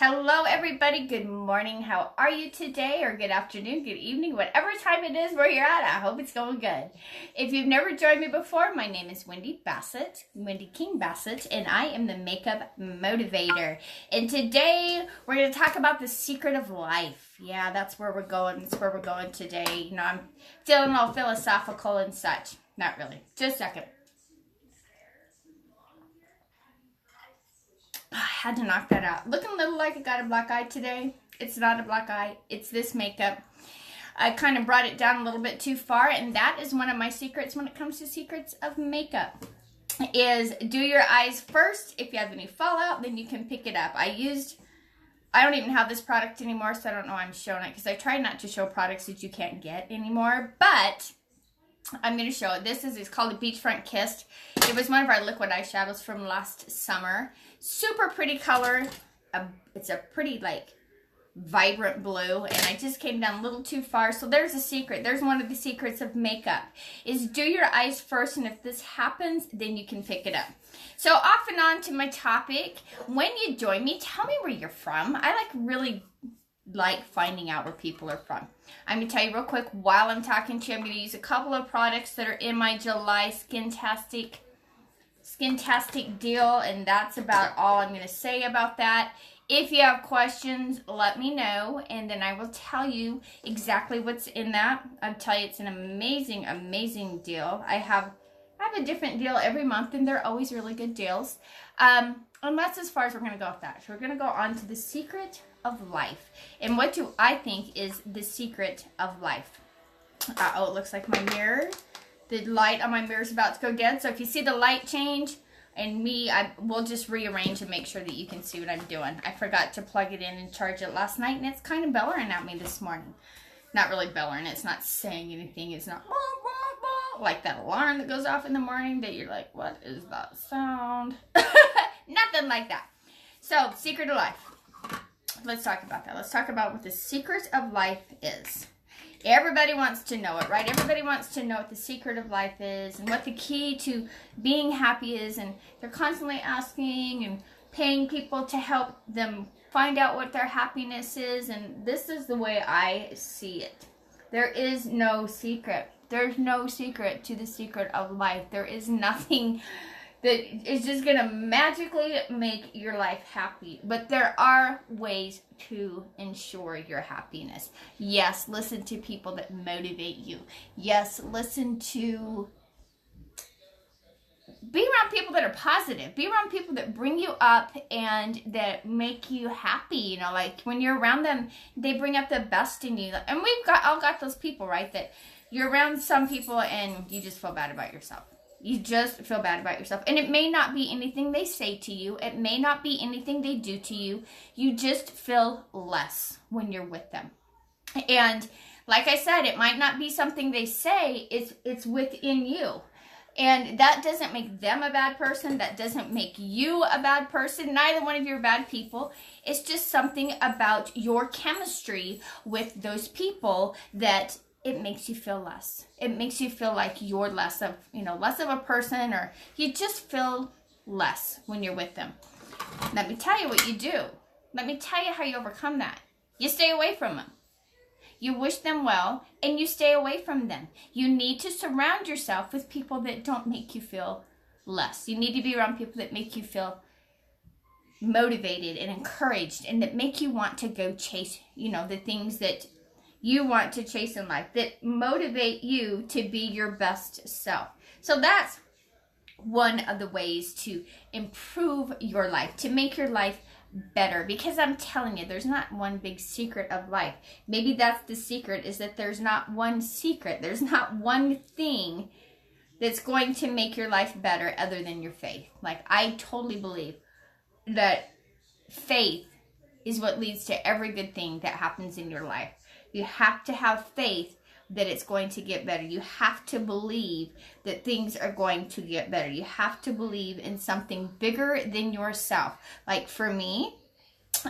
Hello, everybody. Good morning. How are you today? Or good afternoon, good evening, whatever time it is where you're at. I hope it's going good. If you've never joined me before, my name is Wendy Bassett, Wendy King Bassett, and I am the Makeup Motivator. And today we're going to talk about the secret of life. Yeah, that's where we're going. That's where we're going today. You know, I'm feeling all philosophical and such. Not really. Just a second. I had to knock that out. Looking a little like I got a black eye today. It's not a black eye. It's this makeup. I kind of brought it down a little bit too far, and that is one of my secrets when it comes to secrets of makeup. Is do your eyes first. If you have any fallout, then you can pick it up. I don't even have this product anymore, so I don't know why I'm showing it, because I try not to show products that you can't get anymore, but I'm going to show it. It's called a Beachfront Kiss. It was one of our liquid eyeshadows from last summer. Super pretty color. It's a pretty, vibrant blue. And I just came down a little too far. So there's a secret. There's one of the secrets of makeup. Is do your eyes first. And if this happens, then you can pick it up. So off and on to my topic. When you join me, tell me where you're from. I really like finding out where people are from. I'm going to tell you real quick while I'm talking to you, I'm going to use a couple of products that are in my July Skintastic deal, and that's about all I'm going to say about that. If you have questions, let me know, and then I will tell you exactly what's in that. I'll tell you it's an amazing, amazing deal. I have a different deal every month, and they're always really good deals. And that's as far as we're going to go with that. So we're going to go on to the secret of life. And what do I think is the secret of life? Oh, it looks like my mirror. The light on my mirror is about to go dead. So if you see the light change and we'll just rearrange and make sure that you can see what I'm doing. I forgot to plug it in and charge it last night, and it's kind of bellering at me this morning. Not really bellering. It's not saying anything. It's not like that alarm that goes off in the morning that you're like, what is that sound? Nothing like that. So, secret of life. Let's talk about that. Let's talk about what the secret of life is. Everybody wants to know it, right? Everybody wants to know what the secret of life is and what the key to being happy is. And they're constantly asking and paying people to help them find out what their happiness is. And this is the way I see it. There is no secret. There's no secret to the secret of life. There is nothing that is just going to magically make your life happy. But there are ways to ensure your happiness. Yes, listen to people that motivate you. Yes, be around people that are positive. Be around people that bring you up and that make you happy. You know, like when you're around them, they bring up the best in you. And we've all got those people, right? That you're around some people and you just feel bad about yourself. You just feel bad about yourself. And it may not be anything they say to you. It may not be anything they do to you. You just feel less when you're with them. And like I said, it might not be something they say. It's within you. And that doesn't make them a bad person. That doesn't make you a bad person. Neither one of you are bad people. It's just something about your chemistry with those people that it makes you feel less. It makes you feel like you're less of a person, or you just feel less when you're with them. Let me tell you what you do. Let me tell you how you overcome that. You stay away from them. You wish them well, and you stay away from them. You need to surround yourself with people that don't make you feel less. You need to be around people that make you feel motivated and encouraged, and that make you want to go chase, the things that you want to chase in life, that motivate you to be your best self. So that's one of the ways to improve your life, to make your life better. Because I'm telling you, there's not one big secret of life. Maybe that's the secret, is that there's not one secret. There's not one thing that's going to make your life better other than your faith. I totally believe that faith is what leads to every good thing that happens in your life. You have to have faith that it's going to get better. You have to believe that things are going to get better. You have to believe in something bigger than yourself. Like for me,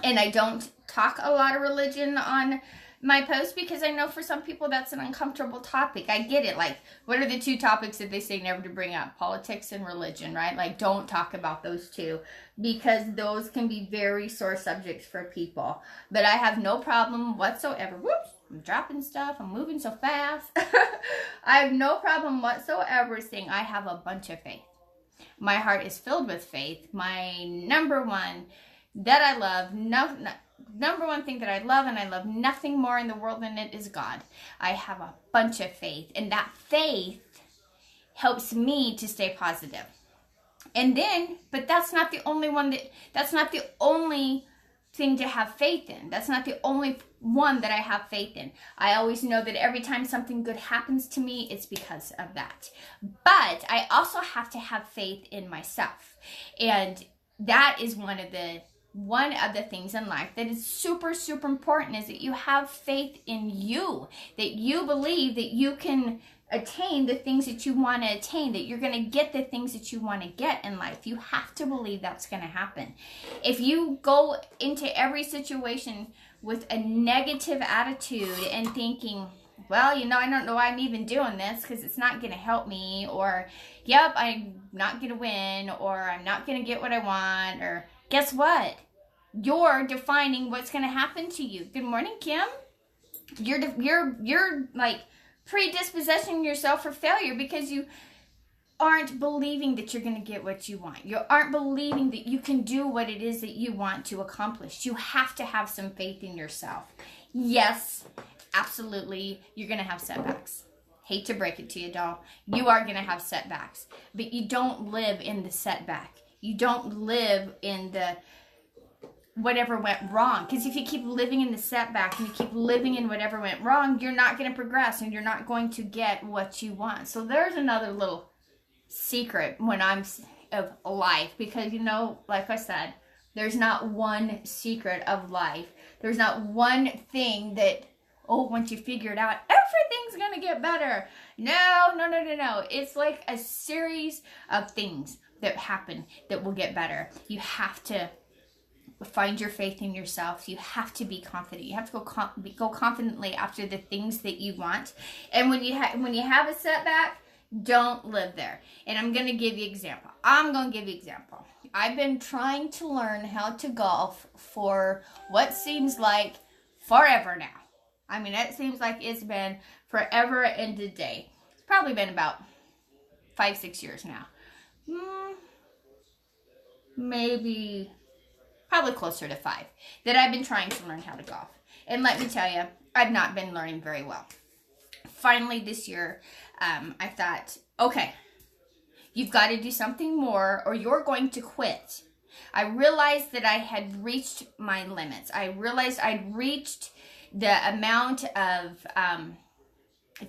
and I don't talk a lot of religion on my post because I know for some people that's an uncomfortable topic. I get it. Like, what are the two topics that they say never to bring up? Politics and religion, right? Like, don't talk about those two because those can be very sore subjects for people. But I have no problem whatsoever. Whoops, I'm dropping stuff. I'm moving so fast. I have no problem whatsoever saying I have a bunch of faith. My heart is filled with faith. My number one that I love, number one thing that I love, and I love nothing more in the world than it, is God. I have a bunch of faith, and that faith helps me to stay positive. And then, but that's not the only one that's not the only thing to have faith in. That's not the only one that I have faith in. I always know that every time something good happens to me, it's because of that. But I also have to have faith in myself. And that is one of the things in life that is super, super important, is that you have faith in you, that you believe that you can attain the things that you want to attain, that you're going to get the things that you want to get in life. You have to believe that's going to happen. If you go into every situation with a negative attitude and thinking, well, you know, I don't know why I'm even doing this because it's not going to help me, or, yep, I'm not going to win, or I'm not going to get what I want, or guess what? You're defining what's going to happen to you. Good morning, Kim. You're like predispositioning yourself for failure because you aren't believing that you're going to get what you want. You aren't believing that you can do what it is that you want to accomplish. You have to have some faith in yourself. Yes, absolutely, you're going to have setbacks. Hate to break it to you, doll. You are going to have setbacks. But you don't live in the setback. You don't live in the whatever went wrong. Because if you keep living in the setback and you keep living in whatever went wrong, you're not going to progress and you're not going to get what you want. So there's another little secret when I'm of life, because, you know, like I said, there's not one secret of life. There's not one thing that, oh, once you figure it out, everything's going to get better. No. It's like a series of things that happen that will get better. You have to find your faith in yourself. You have to be confident. You have to go confidently after the things that you want. And when you have a setback, don't live there. And I'm going to give you an example. I've been trying to learn how to golf for what seems like forever now. I mean, it seems like it's been forever and a day. It's probably been about 5-6 years now. Maybe, probably closer to 5, that I've been trying to learn how to golf. And let me tell you, I've not been learning very well. Finally this year, I thought, okay, you've got to do something more or you're going to quit. I realized that I had reached my limits. I realized I'd reached the amount of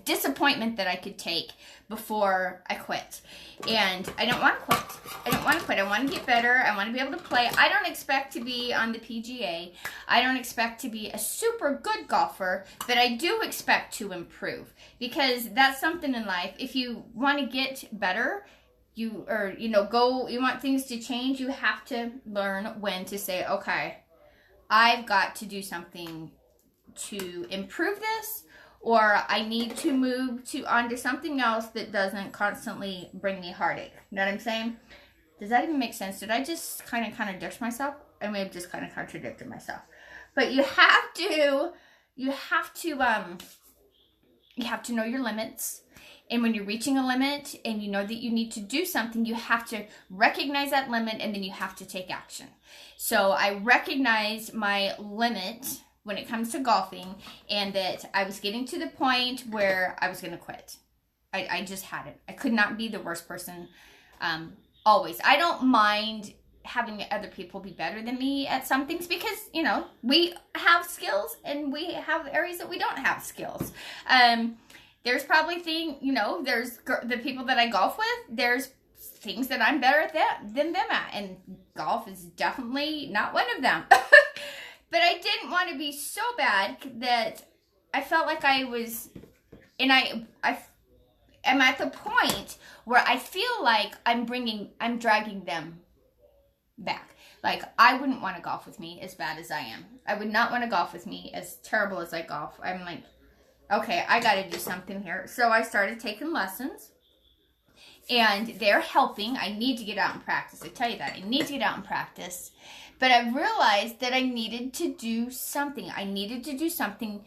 disappointment that I could take before I quit. And I don't want to quit. I want to get better. I want to be able to play. I don't expect to be on the PGA. I don't expect to be a super good golfer, but I do expect to improve, because that's something in life. If you want to get better, you want things to change, you have to learn when to say, okay, I've got to do something to improve this, or I need to move on to something else that doesn't constantly bring me heartache. You know what I'm saying? Does that even make sense? Did I just kind of contradict myself? I may have just kind of contradicted myself. But you have to know your limits. And when you're reaching a limit and you know that you need to do something, you have to recognize that limit and then you have to take action. So I recognized my limit when it comes to golfing, and that I was getting to the point where I was going to quit. I just had it. I could not be the worst person always. I don't mind having other people be better than me at some things, because, you know, we have skills and we have areas that we don't have skills. There's probably there's the people that I golf with, there's things that I'm better at than them at, and golf is definitely not one of them. But I didn't want to be so bad that I felt like I was, and I am at the point where I feel like I'm dragging them back. Like, I wouldn't want to golf with me as bad as I am. I would not want to golf with me as terrible as I golf. I'm like, okay, I got to do something here. So I started taking lessons, and they're helping. I need to get out and practice. I tell you that. I need to get out and practice. But I realized that I needed to do something. I needed to do something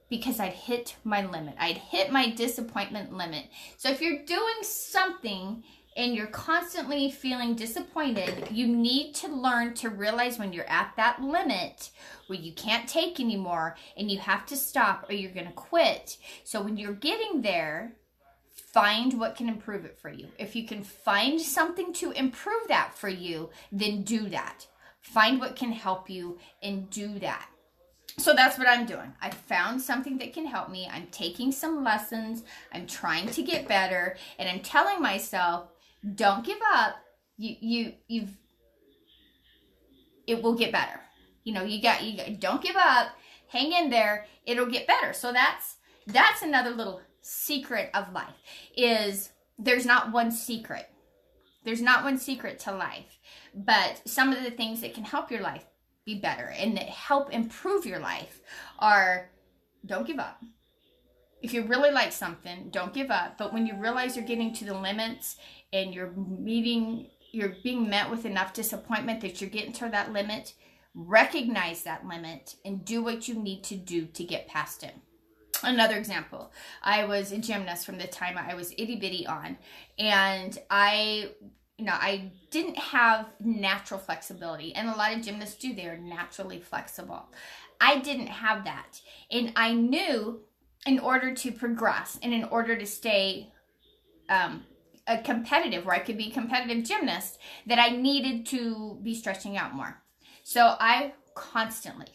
because I'd hit my limit. I'd hit my disappointment limit. So if you're doing something and you're constantly feeling disappointed, you need to learn to realize when you're at that limit where you can't take anymore and you have to stop or you're going to quit. So when you're getting there, find what can improve it for you. If you can find something to improve that for you, then do that. Find what can help you and do that. So that's what I'm doing. I found something that can help me. I'm taking some lessons. I'm trying to get better. And I'm telling myself, don't give up. It will get better. You don't give up. Hang in there. It'll get better. So that's another little secret of life, is there's not one secret. There's not one secret to life, but some of the things that can help your life be better and that help improve your life are, don't give up. If you really like something, don't give up. But when you realize you're getting to the limits and you're being met with enough disappointment that you're getting to that limit, recognize that limit and do what you need to do to get past it. Another example, I was a gymnast from the time I was itty bitty on, and I didn't have natural flexibility, and a lot of gymnasts do. They're naturally flexible. I didn't have that, and I knew in order to progress and in order to stay a competitive, where I could be a competitive gymnast, that I needed to be stretching out more. So I constantly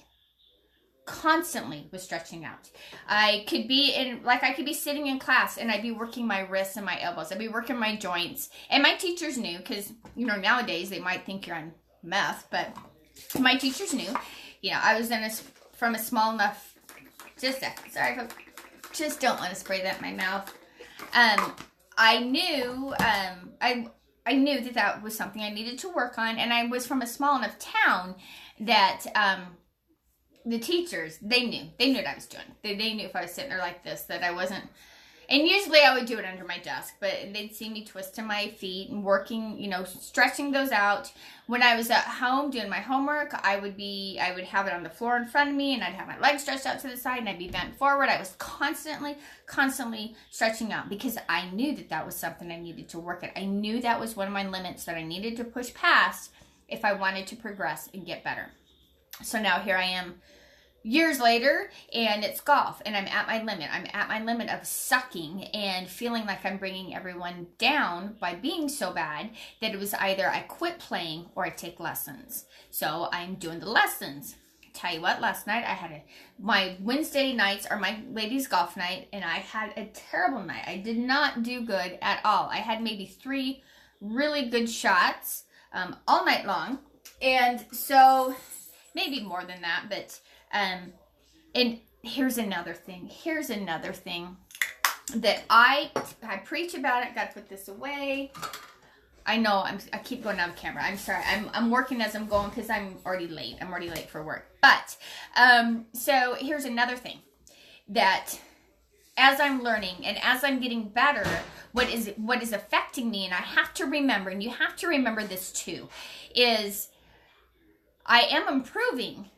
was stretching out. I could be sitting in class and I'd be working my wrists and my elbows. I'd be working my joints. And my teachers knew, because, nowadays they might think you're on meth, but my teachers knew. I was from a small enough, just a second, sorry, just don't want to spray that in my mouth. I knew, I knew that was something I needed to work on, and I was from a small enough town that, the teachers, they knew what I was doing. They knew if I was sitting there like this that I wasn't, and usually I would do it under my desk, but they'd see me twisting my feet and working, stretching those out. When I was at home doing my homework, I would have it on the floor in front of me, and I'd have my legs stretched out to the side, and I'd be bent forward. I was constantly stretching out because I knew that was something I needed to work at. I knew that was one of my limits that I needed to push past if I wanted to progress and get better. So now here I am years later, and it's golf, and I'm at my limit. I'm at my limit of sucking and feeling like I'm bringing everyone down by being so bad that it was either I quit playing or I take lessons. So I'm doing the lessons. Tell you what, last night I had my Wednesday nights are my ladies' golf night, and I had a terrible night. I did not do good at all. I had maybe 3 really good shots all night long, and so maybe more than that, but and here's another thing that I preach about it. Gotta put this away. I know I keep going out of camera. I'm sorry. I'm working as I'm going because I'm already late. I'm already late for work. But so here's another thing that as I'm learning and as I'm getting better, what is affecting me, and I have to remember, and you have to remember this too, is I am improving.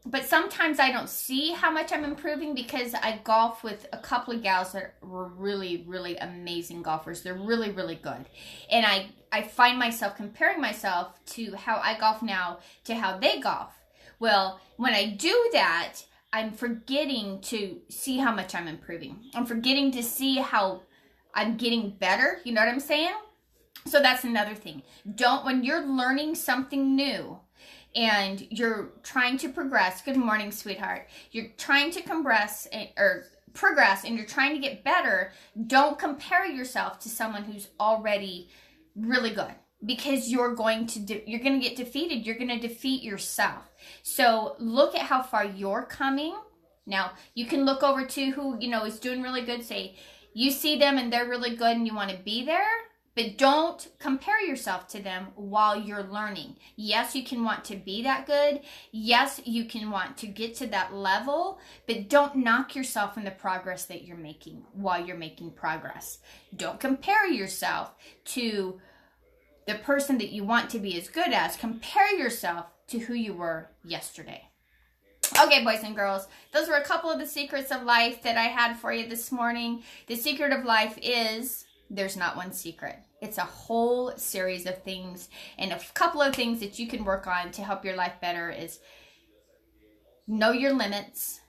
But sometimes I don't see how much I'm improving because I golf with a couple of gals that were really, really amazing golfers. They're really, really good. And I find myself comparing myself to how I golf now to how they golf. Well, when I do that, I'm forgetting to see how much I'm improving. I'm forgetting to see how I'm getting better. You know what I'm saying? So that's another thing. When you're learning something new, and you're trying to progress, good morning, sweetheart. You're trying to progress and you're trying to get better, don't compare yourself to someone who's already really good, because you're going to get defeated. You're going to defeat yourself. So look at how far you're coming. Now, you can look over to who, is doing really good. Say, you see them and they're really good and you want to be there. But don't compare yourself to them while you're learning. Yes, you can want to be that good. Yes, you can want to get to that level, but don't knock yourself in the progress that you're making while you're making progress. Don't compare yourself to the person that you want to be as good as. Compare yourself to who you were yesterday. Okay, boys and girls, those were a couple of the secrets of life that I had for you this morning. The secret of life is there's not one secret. It's a whole series of things, and a couple of things that you can work on to help your life better is know your limits,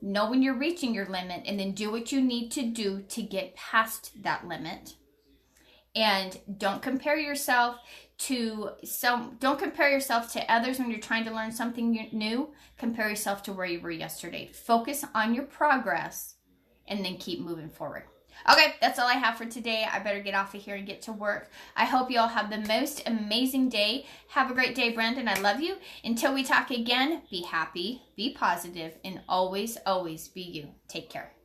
know when you're reaching your limit, and then do what you need to do to get past that limit. And don't compare yourself to others when you're trying to learn something new. Compare yourself to where you were yesterday. Focus on your progress and then keep moving forward. Okay, that's all I have for today. I better get off of here and get to work. I hope you all have the most amazing day. Have a great day, Brandon. I love you. Until we talk again, be happy, be positive, and always, always be you. Take care.